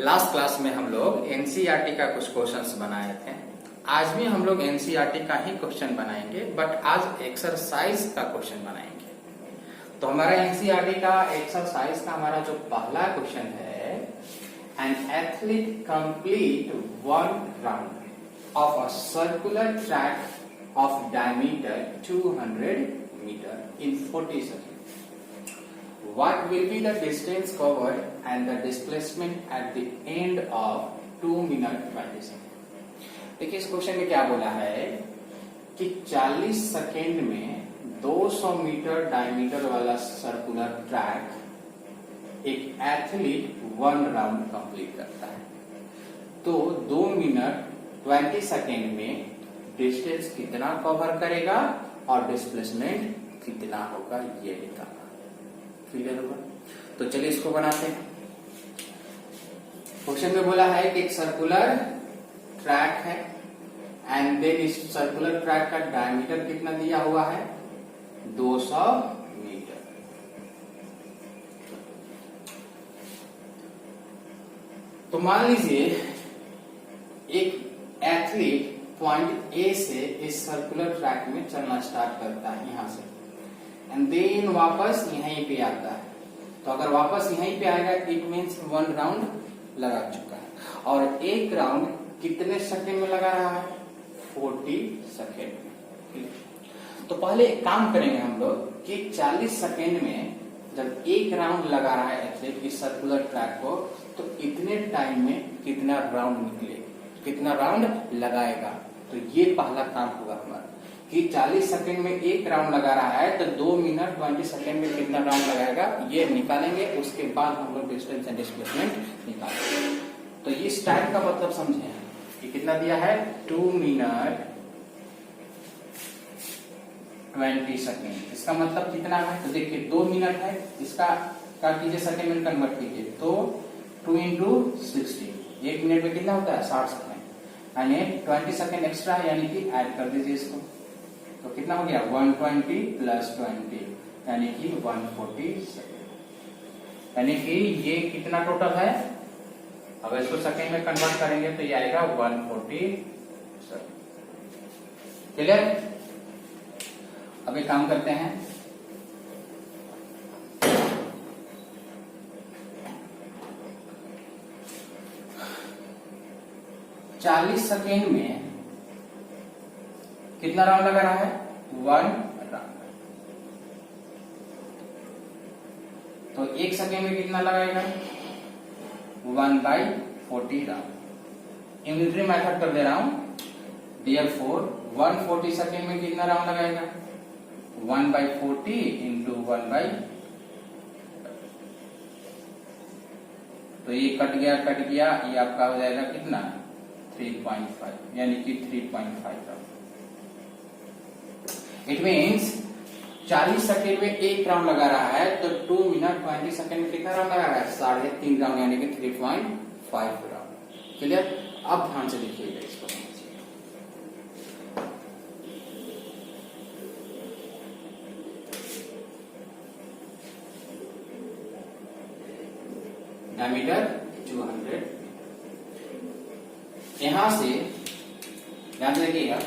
Last class में हम लोग एनसीईआरटी का कुछ क्वेश्चंस बनाए थे। आज भी हम लोग एनसीईआरटी का ही क्वेश्चन बनाएंगे, बट आज एक्सरसाइज का क्वेश्चन बनाएंगे। तो हमारा एनसीईआरटी का एक्सरसाइज का हमारा जो पहला क्वेश्चन है, an athlete complete one round of a circular track of diameter 200 metre in 40 seconds. What will be the distance covered and the displacement at the end of 2 minutes 20 seconds? देखिए इस question में क्या बोला है कि 40 second में 200 metre diameter वाला circular track एक एथलीट वन राउंड कंप्लीट करता है। तो 2 मिनट 20 सेकेंड में डिस्टेंस कितना कवर करेगा और डिस्प्लेसमेंट कितना होगा ये निकालना। क्लियर होगा? तो चलिए इसको बनाते हैं। क्वेश्चन में बोला है कि एक सर्कुलर ट्रैक है एंड देन इस सर्कुलर ट्रैक का डायमीटर कितना दिया हुआ है 200 मीटर। तो मान लीजिए एक एथलीट पॉइंट ए से इस सर्कुलर ट्रैक में चलना स्टार्ट करता है यहां से, एंड देन वापस यहीं पे आता है। तो अगर वापस यहीं पे आएगा इट मीन्स वन राउंड लगा चुका है। और एक राउंड कितने सेकेंड में लगा रहा है 40 सेकेंड में। तो पहले एक काम करेंगे हम लोग कि 40 सेकेंड में जब एक राउंड लगा रहा है एथलीट इस सर्कुलर ट्रैक को, तो इतने टाइम में कितना राउंड निकले, कितना राउंड लगाएगा। तो ये पहला काम होगा हमारा कि 40 सेकंड में एक राउंड लगा रहा है, तो 2 मिनट 20 सेकंड में कितना राउंड लगाएगा ये निकालेंगे। उसके बाद हम लोग डिस्टेंस एंड डिस्प्लेसमेंट निकालेंगे। तो इस टाइम का मतलब समझे कि कितना दिया है 2 मिनट 20 सेकंड। इसका मतलब कितना है तो देखिए 2 मिनट है, इसका काट कीजिए सेकंड में कन्वर्ट कीजिए। तो 2 into 60 1 मिनट में कितना होता है 60 सेकंड, यानी 20 सेकंड एक्स्ट्रा, यानी कि ऐड कर दीजिए इसको। तो कितना हो गया 120 प्लस 20 यानी कि 140 सेकेंड। यानी कि ये कितना टोटल है, अब इसको सेकेंड में कन्वर्ट करेंगे तो ये आएगा 140 सेकेंड। क्लियर? अब एक काम करते हैं, चालीस सेकेंड में कितना राउंड लगा रहा है 1 राउंड। तो 1 सेकेंड में कितना लगाएगा 1/40 राउंड। इमिलिटरी मेथड कर दे रहा हूं। Therefore 140 सेकेंड में कितना राउंड लगाएगा 1/40 इंटू 1/, तो ये कट गया ये आपका हो जाएगा कितना 3.5, यानी कि 3.5 राउंड। इट मीन्स 40 सेकेंड में एक राउंड लगा रहा है, तो 2 मिनट 20 सेकेंड में कितना राउंड लगा रहा है 3.5 राउंड, यानी कि 3.5 राउंड। क्लियर? अब ध्यान से देखिएगा इसको। डायमीटर 200, यहां से ध्यान देखिएगा,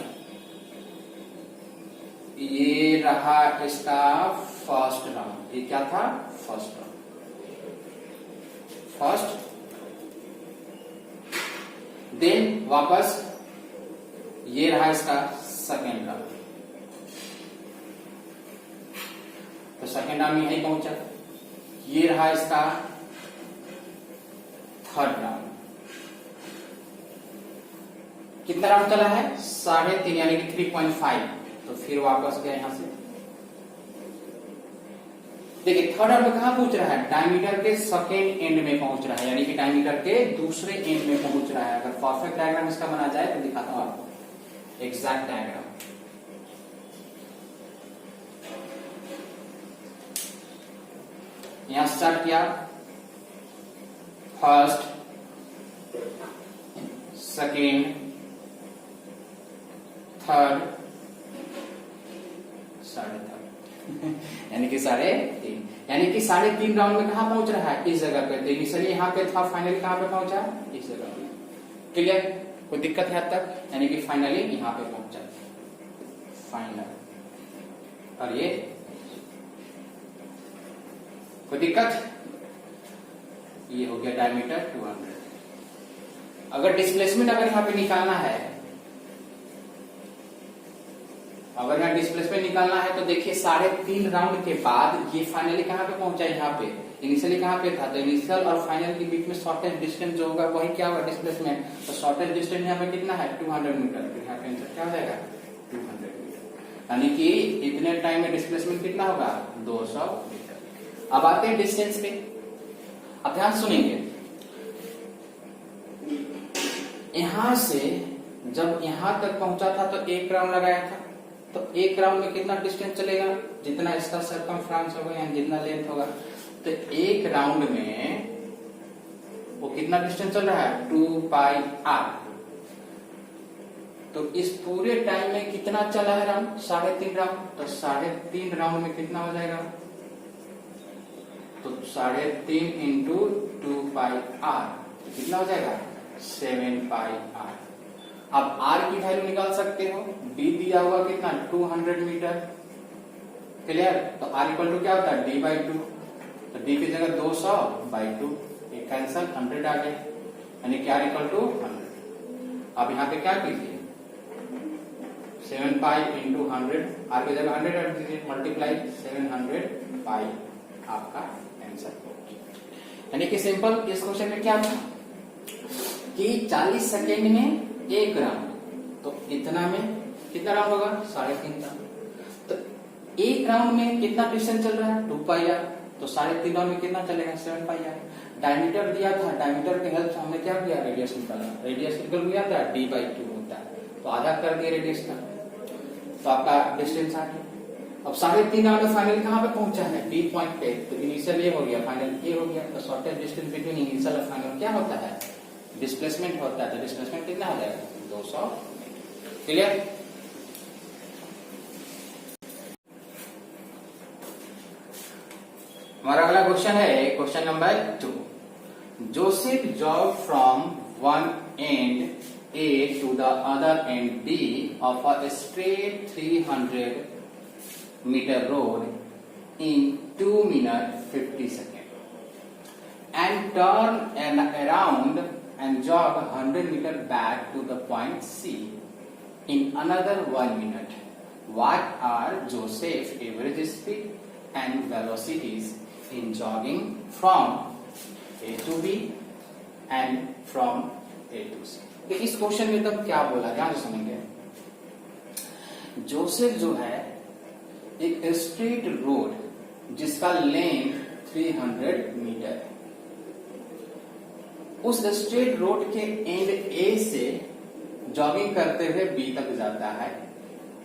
ये रहा इसका फर्स्ट राउंड। ये क्या था फर्स्ट राउंड, फर्स्ट। देन वापस ये रहा इसका सेकेंड राउंड। तो सेकेंड राउंड यहीं पहुंचा। ये रहा इसका थर्ड राउंड। कितना राउंड चला है 3.5 यानी कि 3.5। तो फिर वापस गया यहां से। देखिए थर्ड राउंड में कहां पहुंच रहा है डायमीटर के सेकेंड एंड में पहुंच रहा है, यानी कि डायमीटर के दूसरे एंड में पहुंच रहा है। अगर परफेक्ट डायग्राम इसका बना जाए तो दिखाता हूं आपको एग्जैक्ट डायग्राम। यहां स्टार्ट किया, फर्स्ट सेकेंड थर्ड 3.5 यानी कि 3.5। यानी कि 3.5 राउंड में कहां पहुंच रहा है, इस जगह पे। इनिशियली यहाँ पे था, फाइनली कहां पे पहुंचा, इस जगह पे। क्लियर, कोई दिक्कत है अब तक? यानी कि फाइनली यहाँ पे पहुंचा, फाइनल। और ये कोई दिक्कत? ये हो गया डायमीटर 200। अगर डिस्प्लेसमेंट अगर यहाँ पे निकालना है, अगर यहाँ डिस्प्लेसमेंट निकालना है तो देखिए 3.5 राउंड के बाद ये फाइनली कहाँ पे पहुंचा, यहाँ पे। इनिशियली कहाँ पे था, तो इनिशियल और फाइनल के बीच में शॉर्टेस्ट डिस्टेंस जो होगा वही क्या होगा, डिस्प्लेसमेंट। तो शॉर्टेस्ट डिस्टेंस यहाँ पे कितना है, 200 मीटर। तो यहाँ पे आंसर क्या हो जाएगा, 200 मीटर। यानी कि इतने टाइम में डिस्प्लेसमेंट कितना होगा, 200 मीटर। अब आते हैं डिस्टेंस पे। अब ध्यान सुनेंगे, यहां से जब यहां तक पहुंचा था तो 1 राउंड लगाया था, तो 1 राउंड में कितना डिस्टेंस चलेगा, जितना इसका सरकमफ्रेंस होगा यानी जितना लेंथ होगा। तो 1 राउंड में वो कितना डिस्टेंस चल रहा है, 2 पाई r। तो इस पूरे टाइम में कितना चला है राउंड, 3.5 राउंड। तो 3.5 राउंड में कितना हो जाएगा, तो 3.5 इंटू 2 पाई r कितना हो जाएगा, 7 पाई r। अब r की वैल्यू निकाल सकते हो, d दिया हुआ कितना, 200 मीटर। क्लियर, तो r इक्वल टू क्या होता है, d बाई 2। तो d की जगह 200 बाई 2, एक कैंसल, 100 आ गए, यानी कि r इक्वल टू 100। अब यहाँ पे क्या कीजिए, 7 पाई इंटू 100, r की जगह 100 रख दीजिए, मल्टीप्लाई 700 पाई, आपका आंसर। यानी कि सिंपल, इस क्वेश्चन में क्या था कि 40 सेकेंड में 1 राउंड, तो इतना में कितना राउंड होगा, 3.5 राउंड। तो 1 राउंड में कितना डिस्टेंस चल रहा है, 2 पाई आर। तो 3.5 राउंड में कितना चलेगा, 7 पाई आर। डायमीटर दिया था, डायमीटर के हेल्प से हमने क्या किया, रेडियस निकाला। रेडियस निकल गया था, d बाई 2 होता है, तो आधा कर दिया रेडियस का, तो आपका डिस्टेंस आ गया। अब 3.5 राउंड में फाइनल कहाँ पे पहुंचा है, D पॉइंट पे। तो इनिशियल ये हो गया, फाइनल ये हो गया। तो शॉर्टेस्ट डिस्टेंस बिटवीन इनिशियल और फाइनल क्या होता है, डिस्प्लेसमेंट होता है। तो डिस्प्लेसमेंट कितना हो जाएगा, 200। क्लियर। हमारा अगला क्वेश्चन है question number 2। Joseph jog from one and A to the other end B of a straight 300 meter road in 2 minutes 50 seconds and turn around and jog 100 meter back to the point C in another 1 minute. What are Joseph's average speed and velocities in jogging from A to B and from A to C? कि इस question में तब क्या बोला, ध्यान से सुनेंगे। Joseph जो है एक स्ट्रेट रोड जिसका लेंथ 300 मीटर है, उस स्ट्रेट रोड के एंड ए से जॉगिंग करते हुए बी तक जाता है,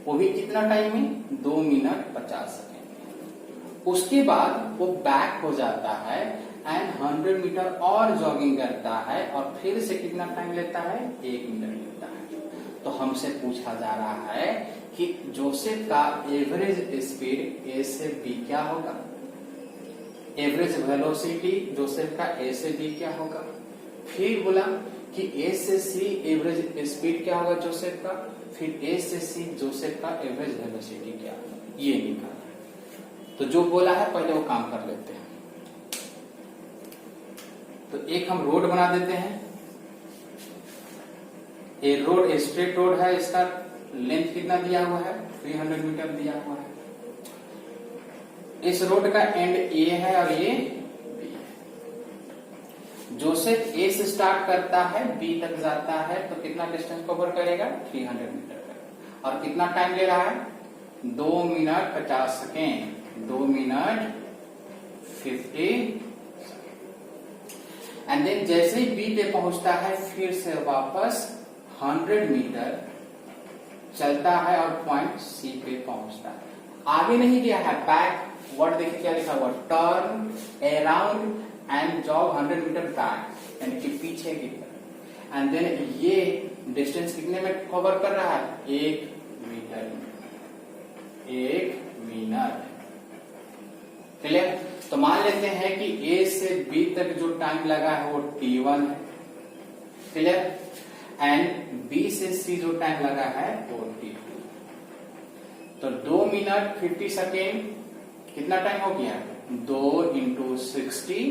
वो भी कितना टाइम में, 2 मिनट 50 सेकेंड। उसके बाद वो बैक हो जाता है एंड 100 मीटर और जॉगिंग करता है, और फिर से कितना टाइम लेता है, 1 मिनट लेता है। तो हमसे पूछा जा रहा है कि जोसेफ का एवरेज स्पीड ए से बी क्या होगा, एवरेज वेलोसिटी जोसेफ का ए से बी क्या होगा। फिर बोला कि ए से सी एवरेज स्पीड क्या होगा जोसेफ का, फिर ए से सी जोसेफ का एवरेज वेलोसिटी क्या होगा, ये निकालना। तो जो बोला है पहले वो काम कर लेते हैं। तो एक हम रोड बना देते हैं। ये रोड स्ट्रेट रोड है, इसका लेंथ कितना दिया हुआ है, 300 मीटर दिया हुआ है। इस रोड का एंड ए है और ये बी है। जोसेफ ए से स्टार्ट करता है, बी तक जाता है, तो कितना डिस्टेंस कवर करेगा, 300 मीटर का। और कितना टाइम ले रहा है, 2 minute 50 second, 2 minute 50। And then जैसे ही बी पे पहुंचता है फिर से वापस 100 मीटर चलता है और पॉइंट सी पे पहुंचता है। आगे नहीं गया है, बैक वर्ड देखिए क्या लिखा हुआ, turn around and jog 100 metre back, यानी कि पीछे की तरफ। एंड देन ये डिस्टेंस कितने में कवर कर रहा है, 1 मीटर, 1 मिनट। क्लियर। तो मान लेते हैं कि ए से बी तक जो टाइम लगा है वो t1 है, क्लियर, एंड बी से सी जो टाइम लगा है वो t2। तो 2 मिनट 50 सेकेंड कितना टाइम हो गया? 2 इंटू 60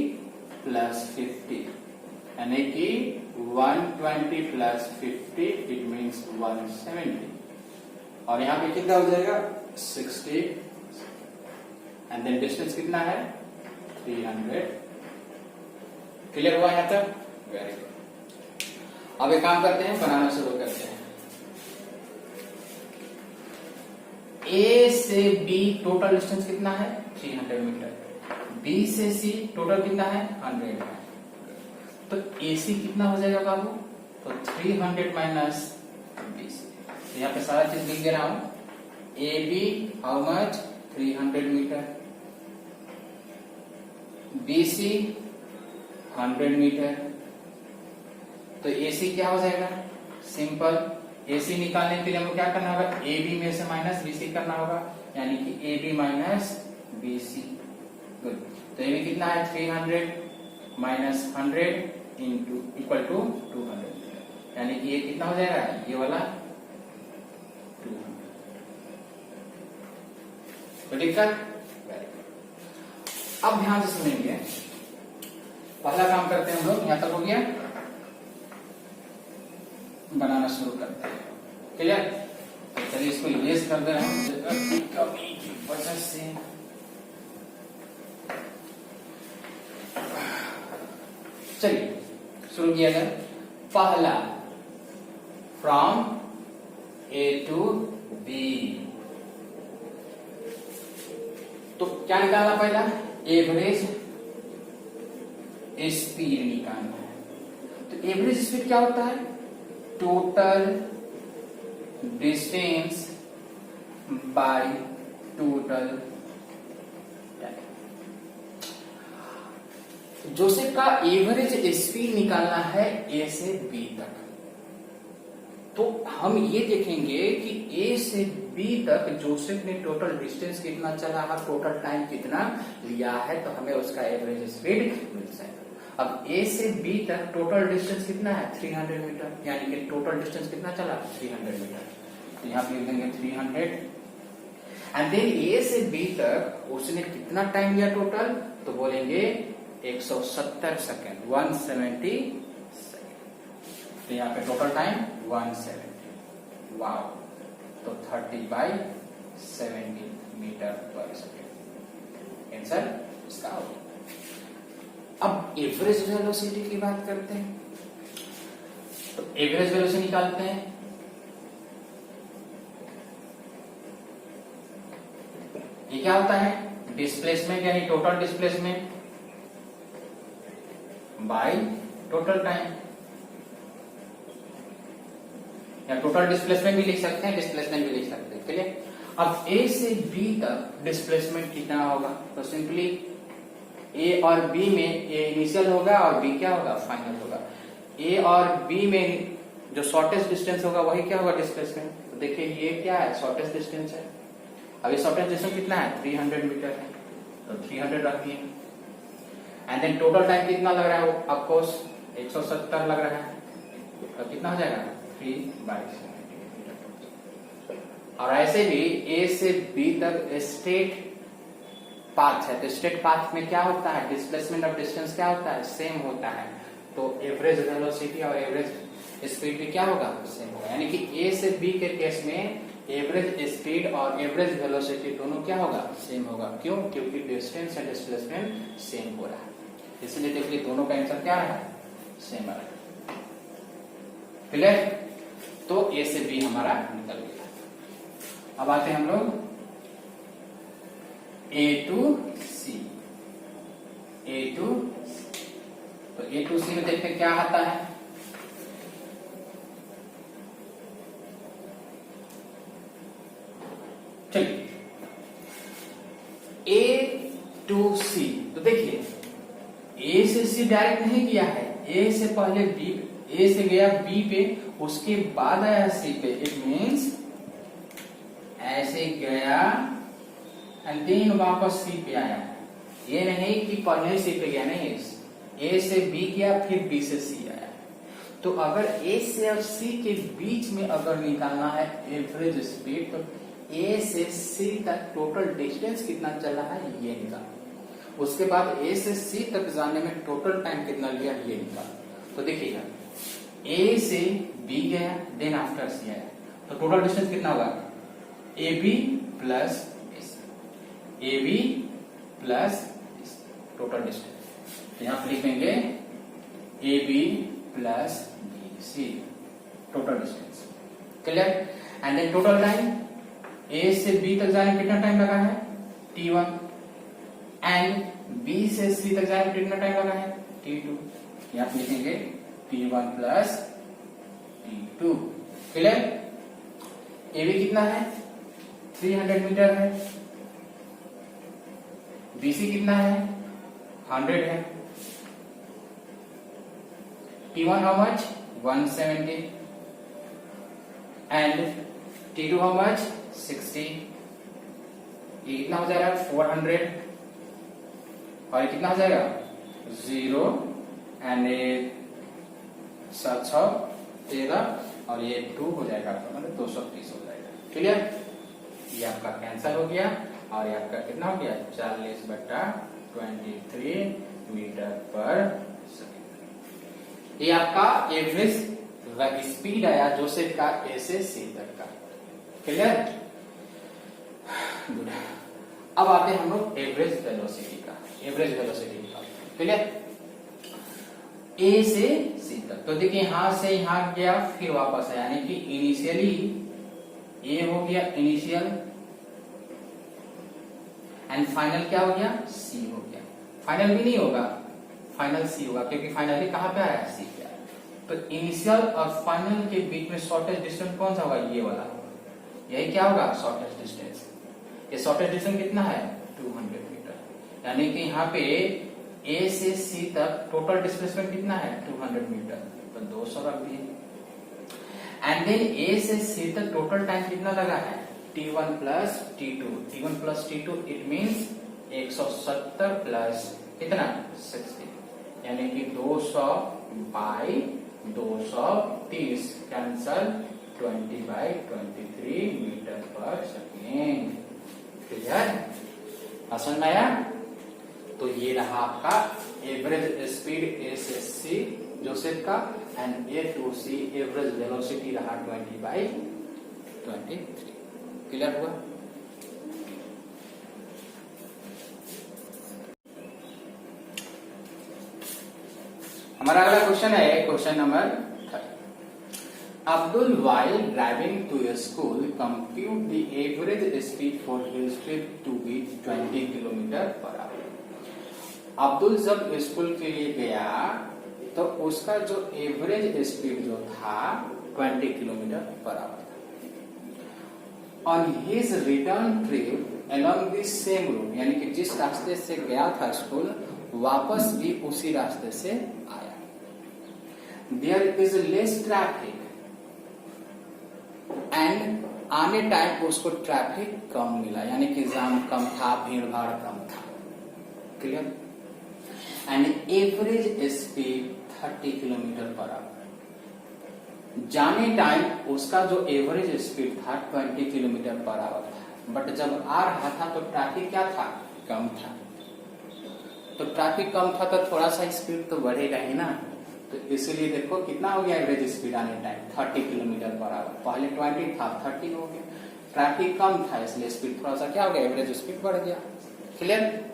प्लस 50 यानी कि 120 प्लस 50 इट मीन्स 170, और यहाँ पे कितना हो जाएगा? 60, एंड देन डिस्टेंस कितना है? 300। क्लियर हुआ यहाँ तक? Very good. अब एक काम करते हैं, बनाना शुरू करते हैं। ए से बी टोटल डिस्टेंस कितना है? 300 मीटर। बी से सी टोटल कितना है? 100 है। तो AC कितना हो जाएगा बाबू? तो 300 माइनस BC। यहाँ पे सारा चीज लिख दे रहा हूं। AB how much? 300 metre. BC 100 metre. तो AC क्या हो जाएगा? सिंपल, AC निकालने के लिए हमको क्या करना होगा? AB में से माइनस BC करना होगा, यानी कि AB माइनस BC। गुड। तो AB कितना है? 300 minus 100 into equal to 200 metre, यानी कि ये कितना हो जाएगा? ये वाला 200। तो दिक्कत? अब ध्यान से सुनेंगे। पहला काम करते हैं हम लोग, यहां तक हो गया, बनाना शुरू करते हैं। क्लियर? तो चलिए इसको इरेज कर दे रहे हैं कमी की वजह से। चलिए शुरू किया जाए। पहला, फ्रॉम A टू B। तो क्या निकालना? पहला एवरेज स्पीड निकालना है। तो एवरेज स्पीड क्या होता है? Total distance by total time. Joseph का एवरेज स्पीड निकालना है ए से बी तक। तो हम ये देखेंगे कि ए से बी तक जोसेफ ने टोटल डिस्टेंस कितना चला है, टोटल टाइम कितना लिया है, तो हमें उसका एवरेज स्पीड मिल जाएगा। अब ए से बी तक टोटल डिस्टेंस कितना है? 300 मीटर, यानी कि टोटल डिस्टेंस कितना चला? 300 मीटर। तो यहाँ पे लिख देंगे 300। एंड देन ए से बी तक उसने कितना टाइम लिया टोटल? तो बोलेंगे 170 सेकेंड, 170 सेकेंड। तो यहाँ पे टोटल टाइम 170। वाओ। तो 30/70 मीटर पर सेकेंड आंसर इसका हो। अब एवरेज वेलोसिटी की बात करते हैं। तो एवरेज वेलोसिटी निकालते हैं। ये क्या होता है? डिस्प्लेसमेंट, यानी total displacement by total time, या टोटल डिस्प्लेसमेंट भी लिख सकते हैं, डिस्प्लेसमेंट भी लिख सकते हैं। क्लियर? अब ए से बी तक डिस्प्लेसमेंट कितना होगा? तो सिंपली ए और बी में ए इनिशियल होगा और बी क्या होगा? फाइनल होगा। ए और बी में जो शॉर्टेस्ट डिस्टेंस होगा वही क्या होगा? डिस्प्लेसमेंट। तो देखिए ये क्या है? शॉर्टेस्ट डिस्टेंस है। अब ये शॉर्टेस्ट डिस्टेंस कितना है? 300 मीटर है, तो 300 रख दिए। एंड देन टोटल टाइम कितना लग रहा है? ऑफकोर्स 170 लग रहा है, तो कितना हो जाएगा? 3/70। और ऐसे भी ए से बी तक स्ट्रेट पाथ है, तो स्ट्रेट पाथ में क्या होता है? डिस्प्लेसमेंट ऑफ डिस्टेंस क्या होता है? सेम होता है। तो एवरेज वेलोसिटी और एवरेज स्पीड भी क्या होगा? सेम होगा। यानी कि ए से बी के केस में एवरेज स्पीड और एवरेज वेलोसिटी दोनों क्या होगा? सेम होगा। क्यों? क्योंकि डिस्टेंस एंड डिस्प्लेसमेंट सेम हो रहा है, इसलिए देखिए दोनों का आंसर क्या है? सेम आ रहा है। क्लियर? तो ए से बी हमारा निकल गया। अब आते हैं हम लोग A to C। A to C। तो A to C में देखते हैं क्या आता है। चलिए A to C, तो देखिए A से C डायरेक्ट नहीं गया है, A से पहले B, A से गया B पे, उसके बाद आया C पे। इट मीन्स ऐसे गया एंड देन वापस सी पे आया। ये नहीं कि पहले से पे गया, नहीं, ए से बी गया फिर बी से सी आया। तो अगर ए से और सी के बीच में अगर निकालना है एवरेज स्पीड, तो ए से सी तक टोटल डिस्टेंस कितना चला है ये निकाल। उसके बाद ए से सी तक जाने में टोटल टाइम कितना लिया ये निकाल। तो देखिएगा, ए से बी गया, देन आफ्टर सी आया, तो टोटल डिस्टेंस कितना होगा, A B plus A B plus total distance. यहां पर लिखेंगे A B plus B C, total distance. Clear? And then total time, A से बी तक जाने में कितना टाइम लगा है, t1, एंड बी से सी तक जाने में कितना टाइम लगा है, t2। यहां पर लिखेंगे t1 plus t2। Clear? A B कितना है, 300 मीटर है, बीसी कितना है, 100 है, T1 how much, 170, and T2 how much, 60। ये कितना हो जाएगा, 400, और ये कितना हो जाएगा, 0, एंड ये 713, और ये 2 हो जाएगा, मतलब 230 हो जाएगा। क्लियर? ये आपका कैंसिल हो गया, और ये आपका कितना हो गया, 40/23 मीटर पर सेकेंड। ये आपका एवरेज स्पीड आया जोसेफ का ए से सी तक का। क्लियर? गुड। अब आते हैं हम लोग एवरेज वेलोसिटी का, एवरेज वेलोसिटी का। क्लियर? ए से सी तक, तो देखिए यहां से यहां गया फिर वापस आया, यानी कि इनिशियली ए हो गया इनिशियल, एंड फाइनल क्या हो गया, सी हो गया। फाइनल भी नहीं होगा, फाइनल सी होगा, क्योंकि फाइनली कहां पे आया, सी पे आया। तो इनिशियल और फाइनल के बीच में शॉर्टेस्ट डिस्टेंस कौन सा होगा, ये वाला। यही क्या होगा, शॉर्टेस्ट डिस्टेंस। ये शॉर्टेस्ट डिस्टेंस कितना है, 200 मीटर। यानी कि यहाँ पे ए से सी तक टोटल डिस्प्लेसमेंट कितना है, 200 मीटर, तो 200 रख दिए। एंड देन ए से सी तक टोटल टाइम कितना लगा है, T1 plus T2, T1 plus T2 it means 170 plus कितना, 60, यानी कि 200 बाई 230 कैंसल 20/23 मीटर पर सेकेंड। क्लियर? समझ में आया? तो ये रहा आपका एवरेज स्पीड ए से सी जोसेफ का, and A to C average velocity रहा 20/23। क्लियर हुआ? हमारा अगला क्वेश्चन है question number 3। Abdul while driving to a school compute the average speed for his trip to be 20 km/h। Abdul जब स्कूल के लिए गया तो उसका जो एवरेज स्पीड जो था 20 km/h। On his return trip along this same route, यानी कि जिस रास्ते से गया था स्कूल, वापस भी उसी रास्ते से आया। There is less traffic and आने टाइम उसको ट्रैफिक कम मिला, यानी कि जाम कम था, भीड़ भाड़ कम था। Clear? And average speed 30 km/h। जाने टाइम उसका जो एवरेज स्पीड था 20 km/h था, बट जब आ रहा था तो ट्रैफिक क्या था, कम था। तो ट्रैफिक कम था तो थोड़ा सा स्पीड तो बढ़ेगा ही ना, तो इसलिए देखो कितना हो गया एवरेज स्पीड आने टाइम, 30 km/h। पहले 20 था, 30 हो गया। ट्रैफिक कम था इसलिए स्पीड थोड़ा सा क्या हो गया, एवरेज स्पीड बढ़ गया। Clear?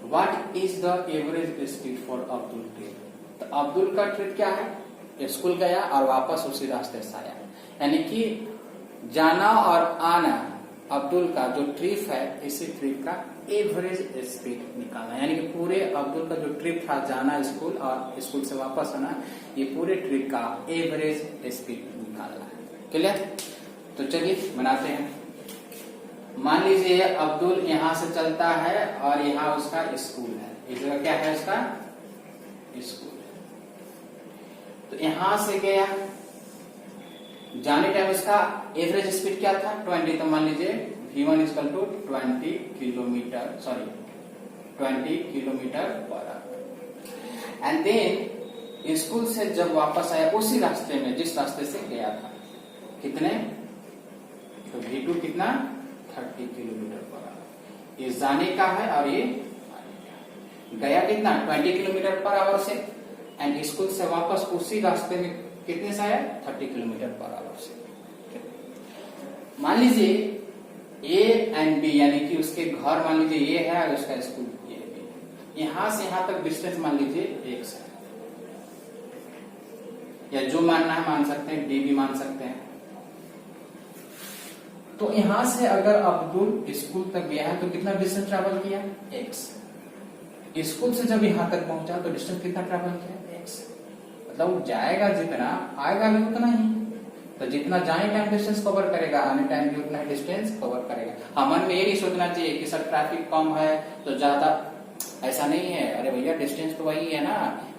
What is the average speed for Abdul trip? तो अब्दुल का ट्रिप क्या है, स्कूल गया और वापस उसी रास्ते से आया, यानी कि जाना और आना अब्दुल का जो ट्रिप है, इसी ट्रिप का एवरेज स्पीड निकालना, यानी कि पूरे अब्दुल का जो ट्रिप था, जाना स्कूल और स्कूल से वापस आना, ये पूरे ट्रिप का एवरेज स्पीड निकालना है। क्लियर? तो चलिए बनाते हैं। मान लीजिए अब्दुल यहां से चलता है और यहाँ उसका स्कूल है, इस जगह क्या है, उसका स्कूल। तो यहां से गया, जाने टाइम उसका एवरेज स्पीड क्या था, 20। तो मान लीजिए V1 = 20 kilometre, sorry 20 kilometre per hour. And then school से जब वापस आया उसी रास्ते में जिस रास्ते से गया था, कितने, तो V2 कितना 30 किलोमीटर पर आवर। ये जाने का है और ये आने का है। गया कितना 20 किलोमीटर पर आवर से, एंड स्कूल से वापस उसी रास्ते में कितने से आया 30 किलोमीटर पर आवर से। मान लीजिए ए एंड बी यानी कि उसके घर मान लीजिए ये है और उसका स्कूल ये बी, यहां से यहां तक डिस्टेंस मान लीजिए x है, या जो मानना है मान सकते हैं, डी भी मान सकते हैं। तो यहां से अगर अब्दुल स्कूल तक गया है तो कितना डिस्टेंस ट्रैवल किया x, स्कूल से जब यहां तक पहुंचा तो डिस्टेंस कितना ट्रैवल किया x, मतलब जाएगा जितना आएगा भी उतना ही। तो जितना जाने टाइम डिस्टेंस कवर करेगा आने टाइम भी उतना डिस्टेंस कवर करेगा। हाँ, मन में ये नहीं सोचना चाहिए कि सर ट्रैफिक कम है तो ज्यादा, ऐसा नहीं है। अरे भैया डिस्टेंस तो वही है ना,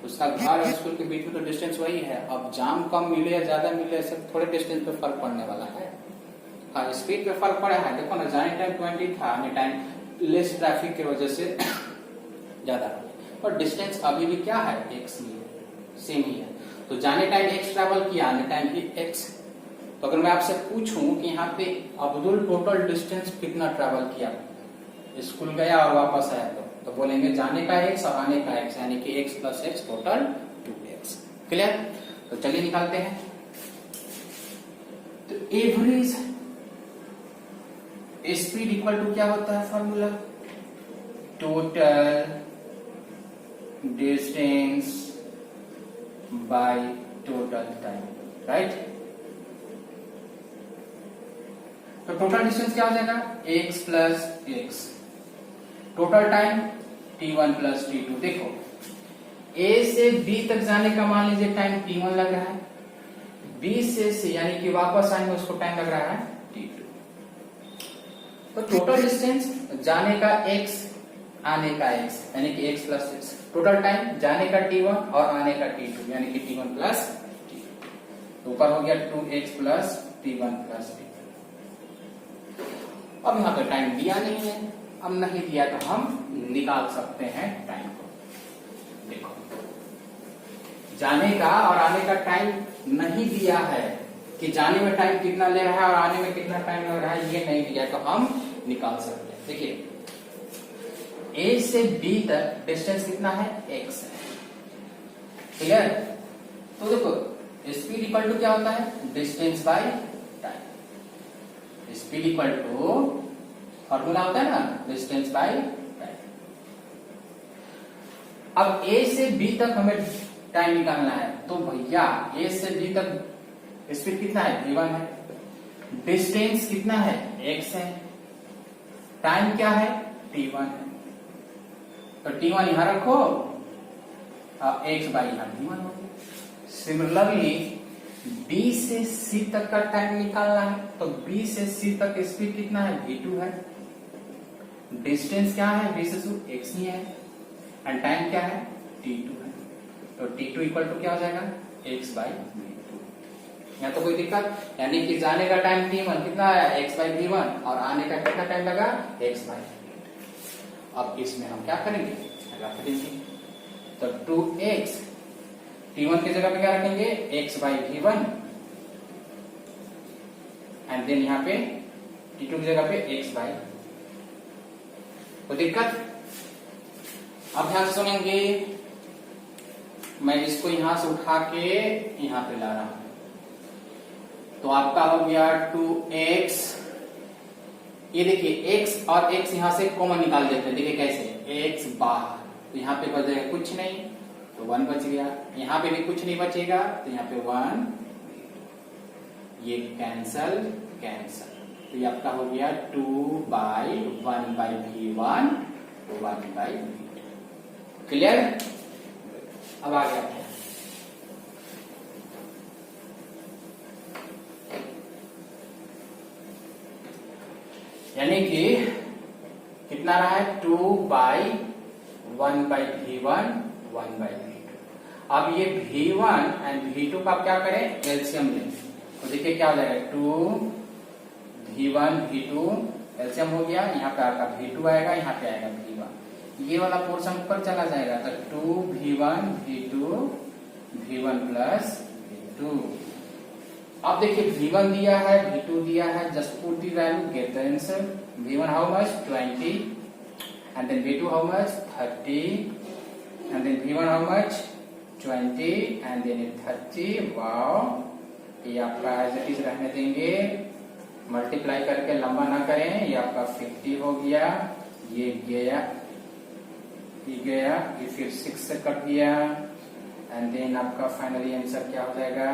उसका घर और स्कूल के बीच में तो डिस्टेंस वही है। अब जाम कम मिले या ज्यादा मिले सब थोड़े डिस्टेंस पे फर्क पड़ने वाला है। हाँ, स्पीड पे फर्क पड़ा है। देखो ना, जाने टाइम 20 था, आने टाइम लेस ट्रैफिक की वजह से ज्यादा, और डिस्टेंस अभी भी क्या है x ही है, सेम ही है। तो जाने टाइम x ट्रैवल किया, आने टाइम भी x। तो अगर मैं आपसे पूछूं कि यहाँ पे अब्दुल टोटल डिस्टेंस कितना ट्रैवल किया, स्कूल गया और वापस आया, तो बोलेंगे जाने का x और आने का x, यानी कि x plus x total 2x। Clear? तो चलिए निकालते हैं। तो एवरेज स्पीड इक्वल टू क्या होता है formula, total distance by total time, right. तो टोटल डिस्टेंस क्या हो जाएगा x plus x, total time t1 plus t2। देखो a से b तक जाने का मान लीजिए टाइम t1 लग रहा है, b से c यानी कि वापस आने में उसको टाइम लग रहा है t2। तो टोटल डिस्टेंस जाने का x आने का x यानी कि x plus x, total time जाने का t1 और आने का t2 यानी कि t1 प्लस t2। ऊपर हो गया 2x plus t1 plus t2। अब यहाँ पे टाइम दिया नहीं है, अब नहीं दिया तो हम निकाल सकते हैं टाइम को। देखो जाने का और आने का टाइम नहीं दिया है कि जाने में टाइम कितना ले रहा है और आने में कितना टाइम लग रहा है, ये नहीं दिया तो हम निकाल सकते हैं। देखिए A से B तक डिस्टेंस कितना है x है, क्लियर। तो देखो स्पीड इक्वल टू क्या होता है distance by time, speed equal to formula होता है ना डिस्टेंस बाय टाइम। अब A से B तक हमें टाइम निकालना है, तो भैया A से B तक स्पीड कितना है v1 है, डिस्टेंस कितना है x है, टाइम क्या है t1 है। तो t1 यहां रखो और x बाई यहां v1 हो गया। सिमिलरली B से C तक का टाइम निकालना है, तो B से C तक स्पीड कितना है v2 है, डिस्टेंस क्या है B से x ही है, एंड टाइम क्या है t2 है। तो t2 इक्वल टू क्या हो जाएगा x बाई v2। यहाँ तो कोई दिक्कत, यानी कि जाने का टाइम t1 कितना आया x बाई v1 और आने का कितना टाइम लगा x बाई। अब इसमें हम क्या करेंगे रख देंगे, तो 2x t1 की जगह पे क्या रखेंगे x by v1 and then यहाँ पे t2 की जगह पे x बाई। कोई दिक्कत? अब ध्यान सुनेंगे, मैं इसको यहां से उठा के यहां पे ला रहा हूं, तो आपका हो गया 2x। ये देखिए x और x यहां से कॉमन निकाल देते हैं, देखिए कैसे x बाहर, तो यहाँ पे बच जाएगा कुछ नहीं तो 1 बच गया, यहाँ पे भी कुछ नहीं बचेगा तो यहाँ पे 1, ये कैंसल कैंसल, तो ये आपका हो गया 2 by 1 by v1 1 by v2। Clear? अब आ गया यानी कि कितना रहा है 2 by 1 by v1 1 by v2। अब ये v1 एंड v2 का क्या करें एलसीएम लें, तो देखिए क्या हो जाएगा 2 v1 v2 एलसीएम हो गया, यहाँ पे आपका v2 आएगा, यहाँ पे आएगा v1, ये वाला पोर्शन ऊपर चला जाएगा तो 2v1 v2 v1 plus v2। अब देखिए v1 दिया है, v2 दिया है, just put the value, get the answer. v1 how much 20 and then v2 how much 30 and then v1 how much 20 and then 30। Wow, ये आपका एज इट इज रहने देंगे, मल्टीप्लाई करके लंबा ना करें। ये आपका 50 हो गया, ये गया, ये गया, ये फिर 6 से कट गया एंड देन आपका फाइनली आंसर क्या हो जाएगा,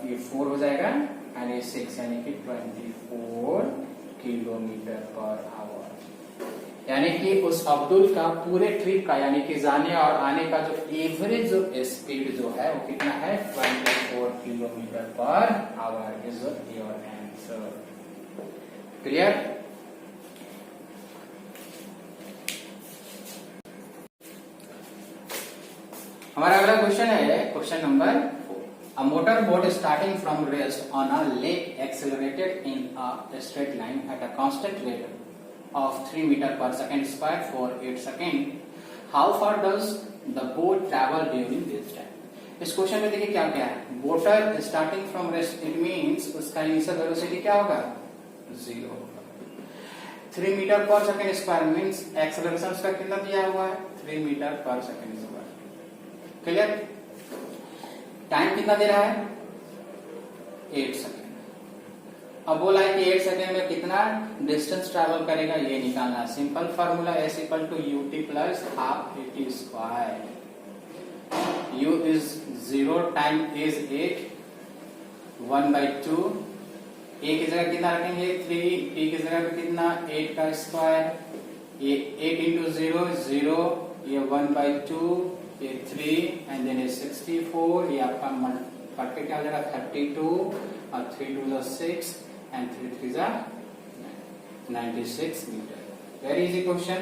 ये 4 हो जाएगा एंड ये 6 यानी कि 24 किलोमीटर पर आवर। यानी कि उस अब्दुल का पूरे ट्रिप का यानी कि जाने और आने का जो एवरेज जो स्पीड जो है वो कितना है 24 kilometre per our is your answer. Clear? हमारा अगला क्वेश्चन है question number 4। A motorboat starting from rest on a lake accelerated in a straight line at a constant rate of 3 meter per second square for 8 seconds. How far does the boat travel during this time? इस question में देखिए क्या क्या है। Boater starting from rest, it means उसका initial velocity क्या होगा 0 होगा। 3 मीटर पर सेकेंड स्क्वायर मीन्स एक्सेलरेशन उसका कितना दिया हुआ है 3 मीटर पर सेकेंड स्क्वायर। क्लियर? टाइम कितना दे रहा है 8 सेकेंड। अब बोला है कि 8 सेकेंड में कितना डिस्टेंस ट्रैवल करेगा ये निकालना। Simple formula S equal to ut plus half at square. u is 0, time is 8, 1/2। a की जगह कितना रखेंगे 3, t की जगह पे कितना 8 का स्क्वायर, ये 8 इंटू 0 0, ये 1/2, ये 3 एंड देन 64। ये आपका करके क्या हो जाएगा 32 और 3 2 6 and 3 3 96 meter। Very easy question।